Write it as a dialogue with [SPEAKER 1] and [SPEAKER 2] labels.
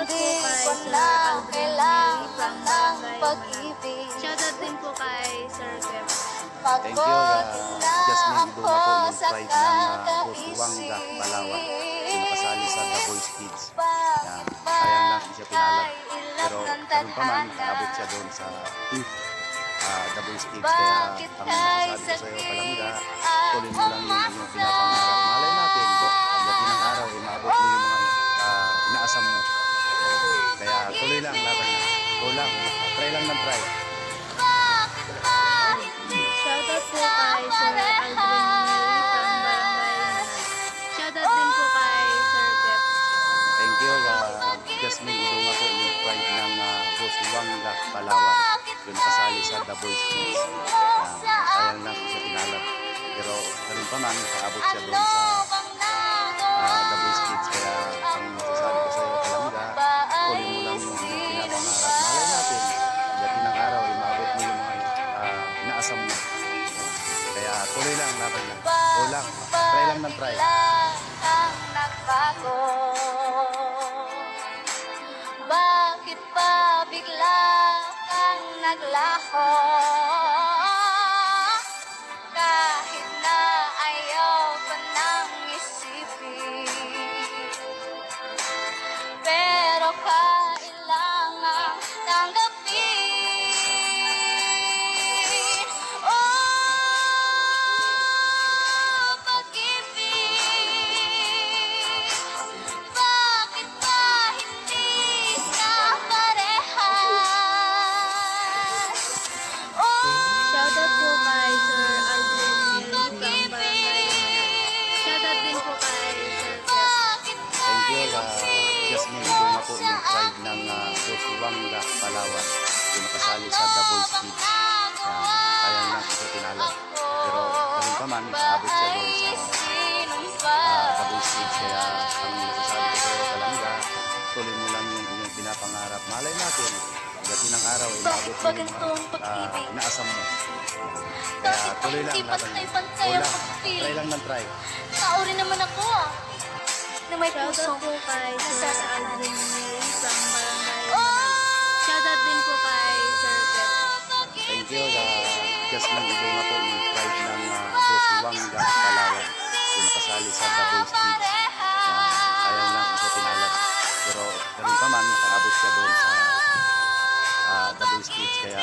[SPEAKER 1] Shoutout po kay Sir Aldrin May from Barangay Manang. Shoutout din po kay Sir Kep.
[SPEAKER 2] Thank you, Jasmine. Doon na po yung pride ng Busuanga, Palawan. Yung nakasali sa The Boys Kids. Yan. Sayang lang siya pinalad. Pero ganun pa man, nakaabot siya doon sa The Boys Kids. Kaya ang masasabi ko sa iyo, Palangga, tuloy mo lang yung pinapangarap. Malay natin, pagdating ng araw, maabot mo yung mga inaasam mo. Kaya tuloy lang, laban na. Go lang, try lang ng try.
[SPEAKER 1] Shoutout po kay Sir Aldrin May from Barangay Manang. Shoutout din po kay Sir Kep.
[SPEAKER 2] Thank you, Jasmine. Ito nga po yung pride ng Busuanga, Palawan. Yung nakasali sa The Boys Kids. Sayang lang siya pinalad. Pero ganun pa man, nakaabot siya doon sa The Boys Kids. Kaya ang masasabi ko sa iyo, Palangga, tuloy mo lang yung pinapangarap. Malay natin, pagdating ng araw, maabot mo yung mga inaasam mo. Kaya tuloy lang, laban lang. Go lang, try lang ng try.
[SPEAKER 3] Ang nagbago, bakit pa bigla kang naglaho? Kahit na ayaw pa nang isipin, pero kailangan tanggapin. Oh, pag-ibig, bakit ba hindi ka parehas? Oh,
[SPEAKER 1] Shoutout po kay Sir Aldrin May from Barangay Manang. Shoutout din po kay Sir Kep.
[SPEAKER 3] bakit ba
[SPEAKER 2] Thank you, Jasmine. Ito nga po yung pride ng Busuanga, Palawan. Yung nakasali sa The Boys Kids. Sayang lang siya pinalad. Pero ganun pa man, nakaabot siya doon sa The Boys Kids. Kaya ang masasabi ko sa iyo, Palangga, tuloy mo lang yung inyong pinapangarap. Malay natin, pagdating ng araw,
[SPEAKER 3] Bakit
[SPEAKER 2] inabot
[SPEAKER 3] ba
[SPEAKER 2] mo yung
[SPEAKER 3] ganito ang
[SPEAKER 2] mga
[SPEAKER 3] pag-ibig?
[SPEAKER 2] inaasam mo. Kaya tuloy lang,
[SPEAKER 3] Hindi
[SPEAKER 2] laban lang.
[SPEAKER 3] pantay-pantay
[SPEAKER 2] Go
[SPEAKER 3] ang
[SPEAKER 2] lang,
[SPEAKER 3] pag-feel.
[SPEAKER 2] try lang ng try.
[SPEAKER 3] Tao rin naman ako na may
[SPEAKER 1] Shoutout
[SPEAKER 3] pusong
[SPEAKER 1] po kay Sir
[SPEAKER 3] nasasaktan.
[SPEAKER 1] Aldrin May from Barangay
[SPEAKER 3] Oh,
[SPEAKER 1] Manang. Shoutout din po kay Sir Kep.
[SPEAKER 2] Thank you, Jasmine. Ito nga po yung pride ng Busuanga, Palawan. Yung nakasali sa The Boys Kids. Sayang lang siya pinalad. Pero ganun pa man, nakaabot siya doon sa The Boys Kids. Kaya